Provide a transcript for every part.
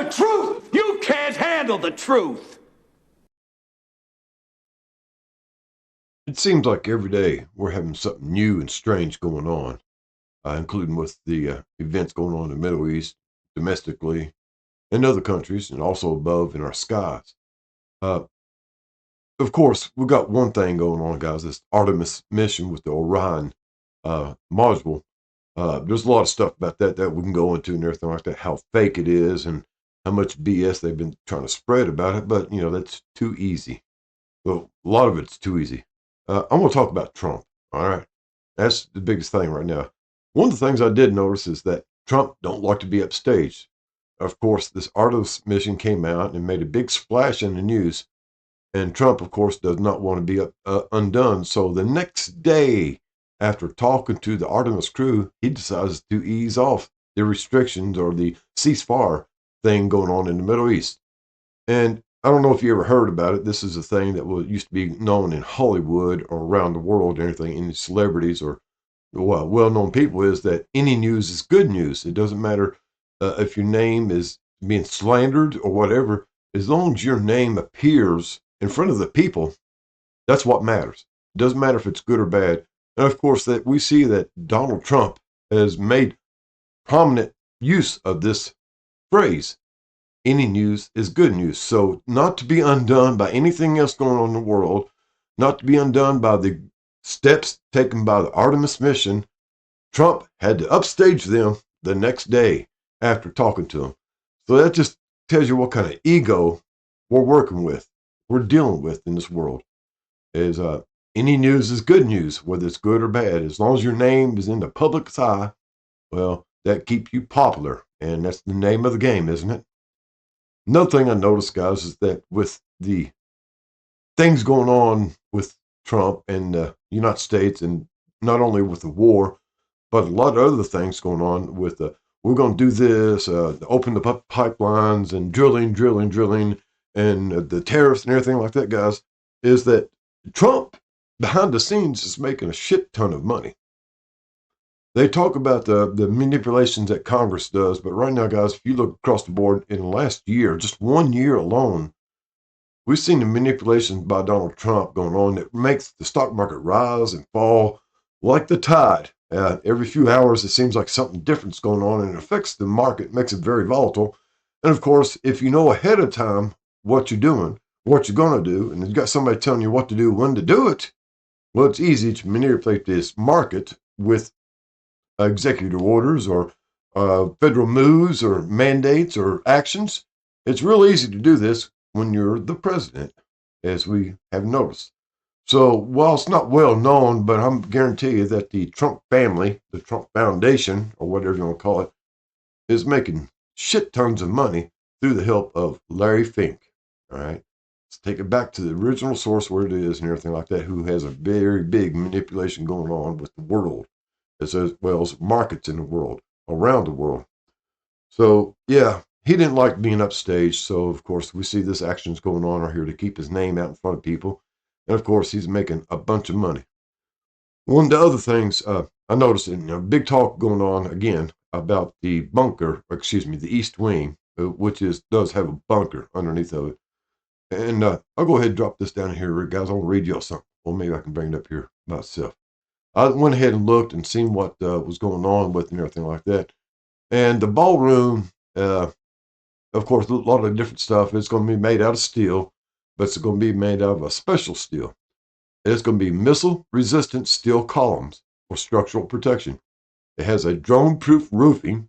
The truth! You can't handle the truth! It seems like every day we're having something new and strange going on, including with the events going on in the Middle East, domestically, in other countries, and also above in our skies. Uh, of course, we've got one thing going on, guys. This Artemis mission with the Orion module. There's a lot of stuff about that we can go into and everything like that, how fake it is and how much BS they've been trying to spread about it. But, that's too easy. Well, a lot of it's too easy. I'm going to talk about Trump. All right. That's the biggest thing right now. One of the things I did notice is that Trump don't like to be upstaged. Of course, this Artemis mission came out and made a big splash in the news. And Trump, of course, does not want to be undone. So the next day, after talking to the Artemis crew, he decides to ease off the restrictions or the ceasefire thing going on in the Middle East. And I don't know if you ever heard about it. This is a thing that used to be known in Hollywood or around the world, anything, any celebrities or well-known people, is that any news is good news. It doesn't matter if your name is being slandered or whatever. As long as your name appears in front of the people, that's what matters. It doesn't matter if it's good or bad. And of course, that we see that Donald Trump has made prominent use of this phrase. Any news is good news. So not to be undone by anything else going on in the world, not to be undone by the steps taken by the Artemis mission, Trump had to upstage them the next day after talking to them. So that just tells you what kind of ego we're working with, we're dealing with in this world. Is any news is good news, whether it's good or bad. As long as your name is in the public's eye, well, that keeps you popular. And that's the name of the game, isn't it? Another thing I noticed, guys, is that with the things going on with Trump and the United States, and not only with the war, but a lot of other things going on with we're going to do this, open the pipelines and drilling, and the tariffs and everything like that, guys, is that Trump, behind the scenes, is making a shit ton of money. They talk about the manipulations that Congress does, but right now, guys, if you look across the board in the last year, just 1 year alone, we've seen the manipulations by Donald Trump going on that makes the stock market rise and fall like the tide. Every few hours, it seems like something different's going on, and it affects the market, makes it very volatile. And of course, if you know ahead of time what you're doing, what you're going to do, and you've got somebody telling you what to do, when to do it, well, it's easy to manipulate this market with executive orders or federal moves or mandates or actions. It's real easy to do this when you're the president, as we have noticed. So while it's not well known, but I'm guarantee you that the Trump family, the Trump Foundation, or whatever you want to call it, is making shit tons of money through the help of Larry Fink. All right. Let's take it back to the original source where it is and everything like that, who has a very big manipulation going on with the world, as well as markets in the world, around the world. So, yeah, he didn't like being upstaged. So, of course, we see this actions going on right here to keep his name out in front of people. And, of course, he's making a bunch of money. One of the other things I noticed, big talk going on again about the bunker, the East Wing, which does have a bunker underneath of it. And I'll go ahead and drop this down here, guys. I'll read y'all something. Well, maybe I can bring it up here myself. I went ahead and looked and seen what was going on with and everything like that. And the ballroom, of course, a lot of different stuff. It's going to be made out of steel, but it's going to be made out of a special steel. It's going to be missile-resistant steel columns for structural protection. It has a drone-proof roofing,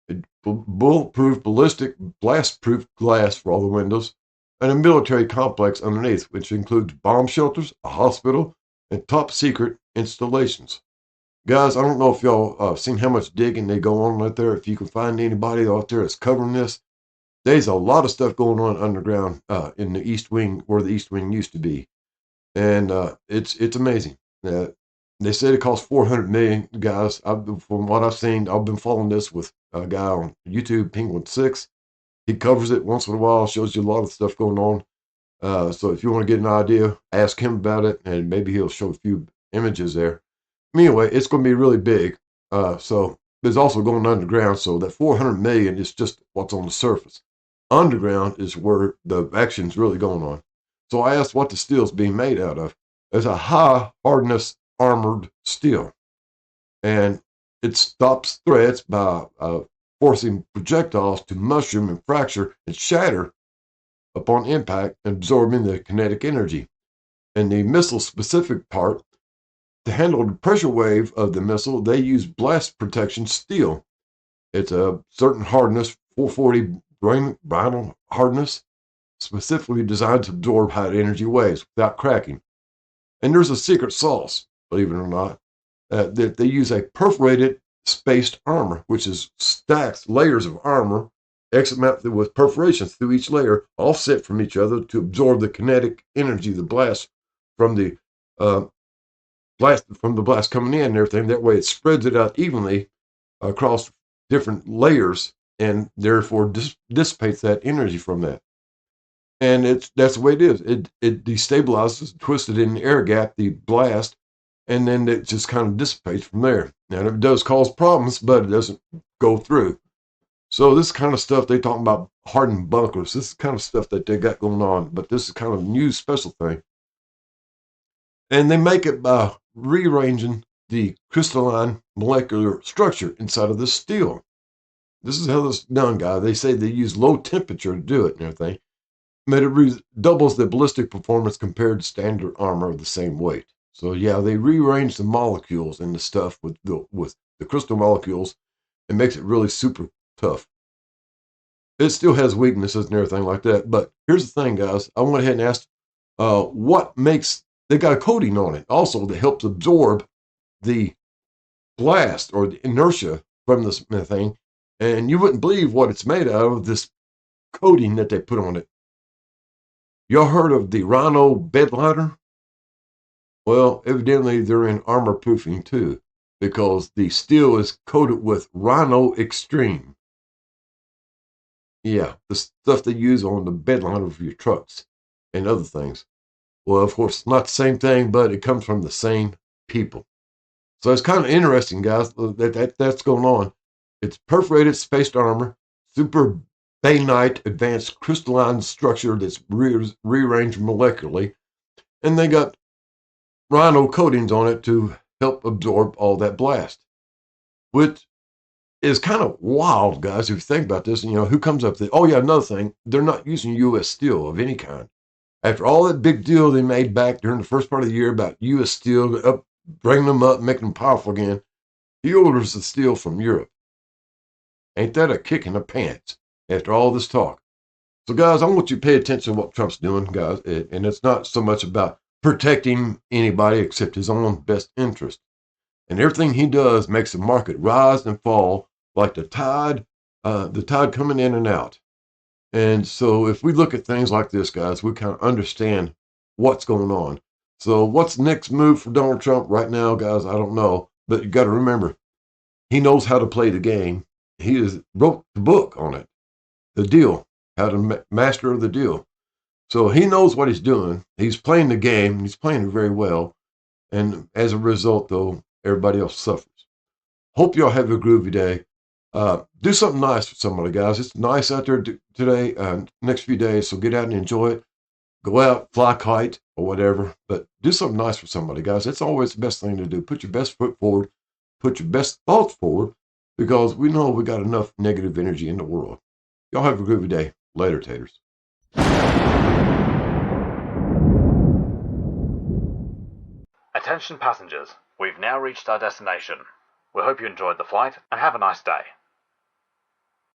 a bulletproof, ballistic, blast-proof glass for all the windows, and a military complex underneath, which includes bomb shelters, a hospital, and top-secret installations. Guys, I don't know if y'all seen how much digging they go on out there. If you can find anybody out there that's covering this, there's a lot of stuff going on underground in the East Wing, where the East Wing used to be, and it's amazing. They said it costs $400 million, guys. From what I've seen, I've been following this with a guy on YouTube, Penguin6. He covers it once in a while, shows you a lot of stuff going on. So if you want to get an idea, ask him about it, and maybe he'll show a few images there. Anyway, it's going to be really big. So there's also going underground. So that $400 million is just what's on the surface. underground is where the action's really going on. So I asked what the steel's being made out of. It's a high hardness armored steel, and it stops threats by forcing projectiles to mushroom and fracture and shatter upon impact, absorbing the kinetic energy. And the missile specific part, to handle the pressure wave of the missile, they use blast protection steel. It's a certain hardness, 440 vinyl hardness, specifically designed to absorb high energy waves without cracking. And there's a secret sauce, believe it or not, that they use a perforated spaced armor, which is stacks layers of armor, X amount with perforations through each layer, offset from each other to absorb the kinetic energy, the blast from the uh, blast coming in and everything. That way, it spreads it out evenly across different layers, and therefore dissipates that energy from that. And that's the way it is. It destabilizes, twisted in the air gap, the blast, and then it just kind of dissipates from there. And it does cause problems, but it doesn't go through. So this kind of stuff they talking about hardened bunkers. This is kind of stuff that they got going on, but this is kind of a new special thing. And they make it by rearranging the crystalline molecular structure inside of the steel. This is how this is done, guys. They say they use low temperature to do it and everything. But it doubles the ballistic performance compared to standard armor of the same weight. So yeah, they rearrange the molecules and the stuff with the crystal molecules. It makes it really super tough. It still has weaknesses and everything like that. But here's the thing, guys. I went ahead and asked what makes, they got a coating on it also that helps absorb the blast or the inertia from this thing. And you wouldn't believe what it's made out of, this coating that they put on it. Y'all heard of the Rhino bed liner? Well, evidently they're in armor proofing too, because the steel is coated with Rhino Extreme. Yeah, the stuff they use on the bed liner of your trucks and other things. Well, of course, not the same thing, but it comes from the same people. So it's kind of interesting, guys, that's going on. It's perforated spaced armor, super bainite advanced crystalline structure that's rearranged molecularly, and they got rhino coatings on it to help absorb all that blast, which is kind of wild, guys, if you think about this. And, who comes up with it? Oh, yeah, another thing, they're not using U.S. steel of any kind. After all that big deal they made back during the first part of the year about U.S. steel, bringing them up, making them powerful again, he orders the steel from Europe. Ain't that a kick in the pants after all this talk? So, guys, I want you to pay attention to what Trump's doing, guys. And it's not so much about protecting anybody except his own best interest. And everything he does makes the market rise and fall like the tide coming in and out. And so if we look at things like this, guys, we kind of understand what's going on. So what's the next move for Donald Trump right now, guys? I don't know. But you got to remember, he knows how to play the game. He has wrote the book on it, the deal, how to master the deal. So he knows what he's doing. He's playing the game. He's playing it very well. And as a result, though, everybody else suffers. Hope y'all have a groovy day. Do something nice for somebody, guys. It's nice out there today, next few days. So get out and enjoy it. Go out, fly a kite or whatever. But do something nice for somebody, guys. That's always the best thing to do. Put your best foot forward. Put your best thoughts forward, because we know we got enough negative energy in the world. Y'all have a groovy day. Later, taters. Attention passengers, we've now reached our destination. We hope you enjoyed the flight and have a nice day.